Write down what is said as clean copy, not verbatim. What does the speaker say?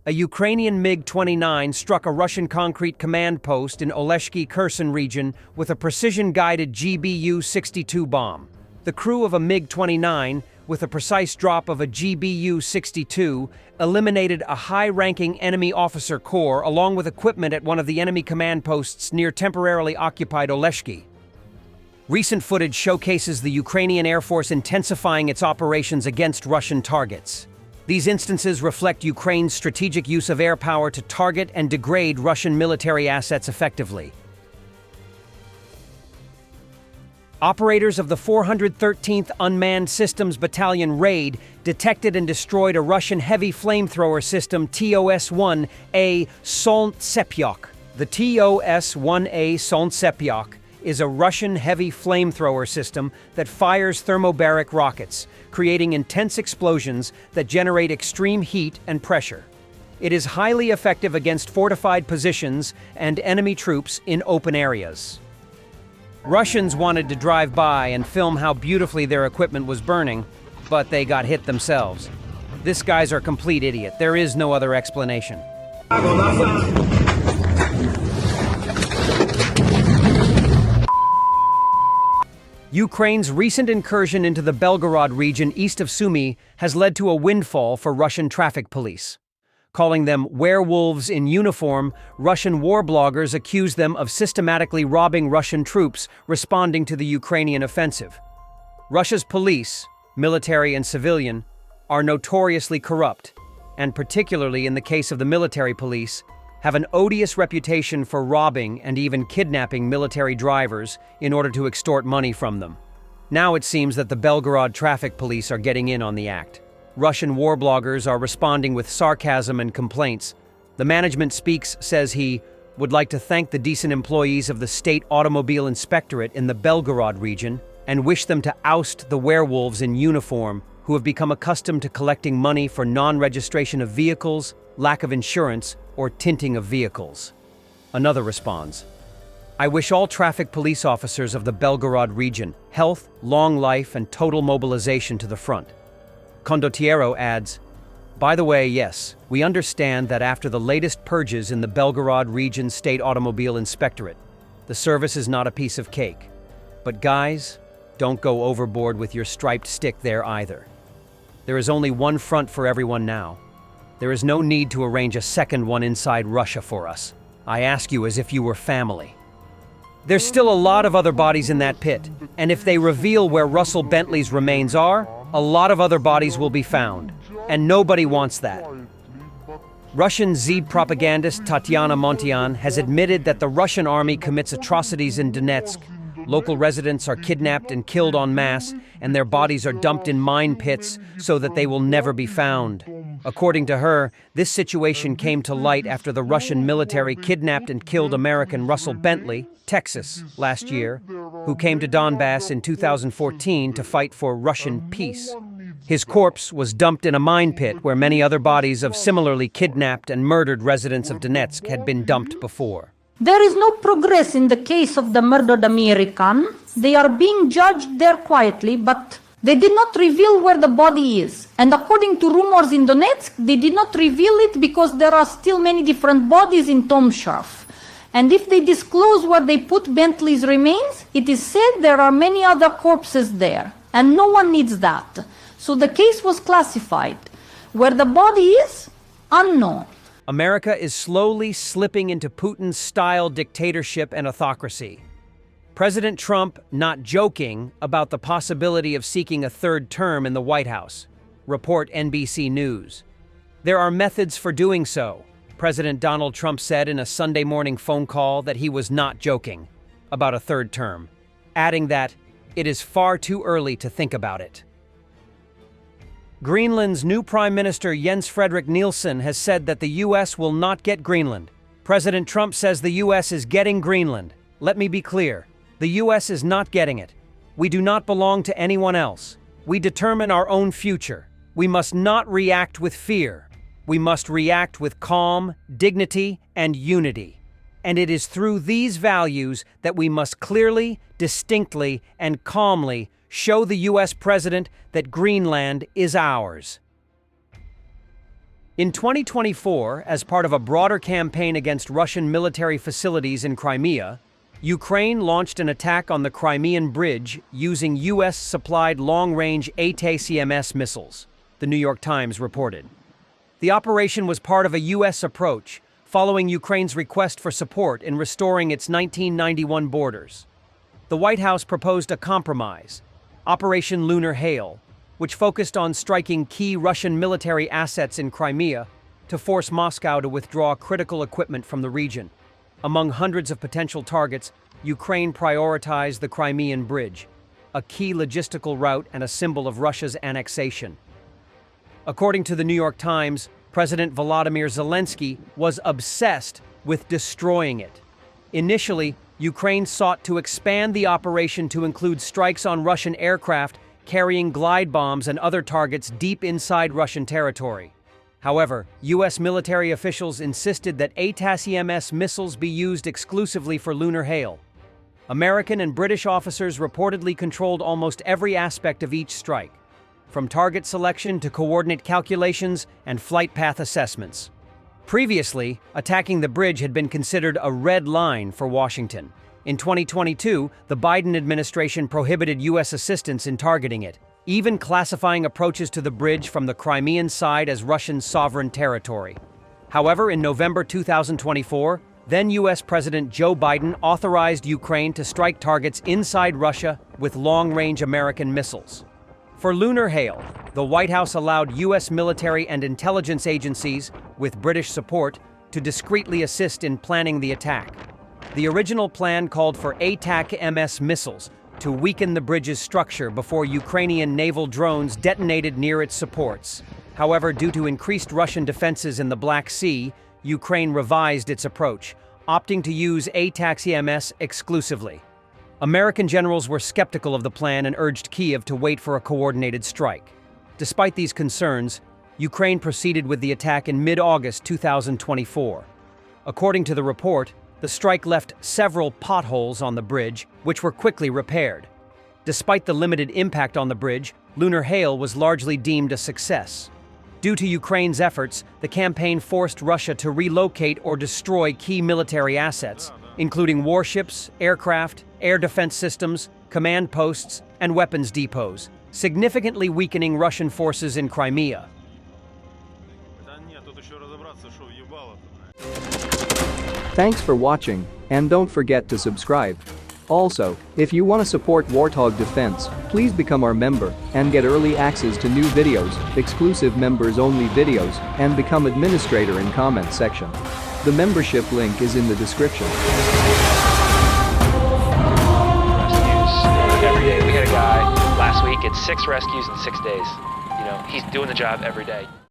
A Ukrainian MiG-29 struck a Russian concrete command post in Oleshki Kherson region with a precision-guided GBU-62 bomb. The crew of a MiG-29, with a precise drop of a GBU-62, eliminated a high-ranking enemy officer corps along with equipment at one of the enemy command posts near temporarily occupied Oleshki. Recent footage showcases the Ukrainian Air Force intensifying its operations against Russian targets. These instances reflect Ukraine's strategic use of air power to target and degrade Russian military assets effectively. Operators of the 413th Unmanned Systems Battalion RAID detected and destroyed a Russian heavy flamethrower system TOS-1A Solntsepiok. The TOS-1A Solntsepiok is a Russian heavy flamethrower system that fires thermobaric rockets, creating intense explosions that generate extreme heat and pressure. It is highly effective against fortified positions and enemy troops in open areas. Russians wanted to drive by and film how beautifully their equipment was burning, but they got hit themselves. These guys are complete idiot. There is no other explanation. Ukraine's recent incursion into the Belgorod region east of Sumy has led to a windfall for Russian traffic police. Calling them werewolves in uniform, Russian war bloggers accuse them of systematically robbing Russian troops responding to the Ukrainian offensive. Russia's police, military and civilian, are notoriously corrupt, and particularly in the case of the military police, have an odious reputation for robbing and even kidnapping military drivers in order to extort money from them. Now it seems that the Belgorod traffic police are getting in on the act. Russian war bloggers are responding with sarcasm and complaints. The management says he would like to thank the decent employees of the State Automobile Inspectorate in the Belgorod region and wish them to oust the werewolves in uniform who have become accustomed to collecting money for non-registration of vehicles, lack of insurance, or tinting of vehicles. Another responds, I wish all traffic police officers of the Belgorod region health, long life, and total mobilization to the front. Condottiero adds, by the way, yes, we understand that after the latest purges in the Belgorod region State Automobile Inspectorate, the service is not a piece of cake. But guys, don't go overboard with your striped stick there either. There is only one front for everyone now. There is no need to arrange a second one inside Russia for us. I ask you as if you were family. There's still a lot of other bodies in that pit, and if they reveal where Russell Bentley's remains are, a lot of other bodies will be found, and nobody wants that. Russian ZD propagandist Tatiana Montian has admitted that the Russian army commits atrocities in Donetsk. Local residents are kidnapped and killed en masse, and their bodies are dumped in mine pits so that they will never be found. According to her, this situation came to light after the Russian military kidnapped and killed American Russell Bentley, Texas, last year, who came to Donbass in 2014 to fight for Russian peace. His corpse was dumped in a mine pit where many other bodies of similarly kidnapped and murdered residents of Donetsk had been dumped before. There is no progress in the case of the murdered American. They are being judged there quietly, but they did not reveal where the body is. And according to rumors in Donetsk, they did not reveal it because there are still many different bodies in Tomshov. And if they disclose where they put Bentley's remains, it is said there are many other corpses there. And no one needs that. So the case was classified. Where the body is, unknown. America is slowly slipping into Putin-style dictatorship and autocracy. President Trump not joking about the possibility of seeking a third term in the White House. Report NBC News. There are methods for doing so. President Donald Trump said in a Sunday morning phone call that he was not joking about a third term, adding that it is far too early to think about it. Greenland's new Prime Minister Jens Frederik Nielsen has said that the U.S. will not get Greenland. President Trump says the U.S. is getting Greenland. Let me be clear. The U.S. is not getting it. We do not belong to anyone else. We determine our own future. We must not react with fear. We must react with calm, dignity, and unity. And it is through these values that we must clearly, distinctly, and calmly show the U.S. President that Greenland is ours. In 2024, as part of a broader campaign against Russian military facilities in Crimea, Ukraine launched an attack on the Crimean Bridge using U.S.-supplied long-range ATACMS missiles, the New York Times reported. The operation was part of a U.S. approach, following Ukraine's request for support in restoring its 1991 borders. The White House proposed a compromise, Operation Lunar Hail, which focused on striking key Russian military assets in Crimea to force Moscow to withdraw critical equipment from the region. Among hundreds of potential targets, Ukraine prioritized the Crimean Bridge, a key logistical route and a symbol of Russia's annexation. According to the New York Times, President Volodymyr Zelensky was obsessed with destroying it. Initially, Ukraine sought to expand the operation to include strikes on Russian aircraft carrying glide bombs and other targets deep inside Russian territory. However, U.S. military officials insisted that ATACMS missiles be used exclusively for lunar hail. American and British officers reportedly controlled almost every aspect of each strike, from target selection to coordinate calculations and flight path assessments. Previously, attacking the bridge had been considered a red line for Washington. In 2022, the Biden administration prohibited U.S. assistance in targeting it, even classifying approaches to the bridge from the Crimean side as Russian sovereign territory. However, in November 2024, then U.S. President Joe Biden authorized Ukraine to strike targets inside Russia with long-range American missiles. For lunar hail, the White House allowed U.S. military and intelligence agencies, with British support, to discreetly assist in planning the attack. The original plan called for ATACMS missiles to weaken the bridge's structure before Ukrainian naval drones detonated near its supports. However, due to increased Russian defenses in the Black Sea, Ukraine revised its approach, opting to use ATACMS exclusively. American generals were skeptical of the plan and urged Kyiv to wait for a coordinated strike. Despite these concerns, Ukraine proceeded with the attack in mid-August 2024. According to the report, the strike left several potholes on the bridge, which were quickly repaired. Despite the limited impact on the bridge, lunar hail was largely deemed a success. Due to Ukraine's efforts, the campaign forced Russia to relocate or destroy key military assets, including warships, aircraft, air defense systems, command posts, and weapons depots, significantly weakening Russian forces in Crimea. Thanks for watching, and don't forget to subscribe. Also, if you want to support Warthog Defense, please become our member and get early access to new videos, exclusive members-only videos, and become administrator in comment section. The membership link is in the description. Rescues every day. We had a guy last week at 6 rescues in 6 days. You know, he's doing the job every day.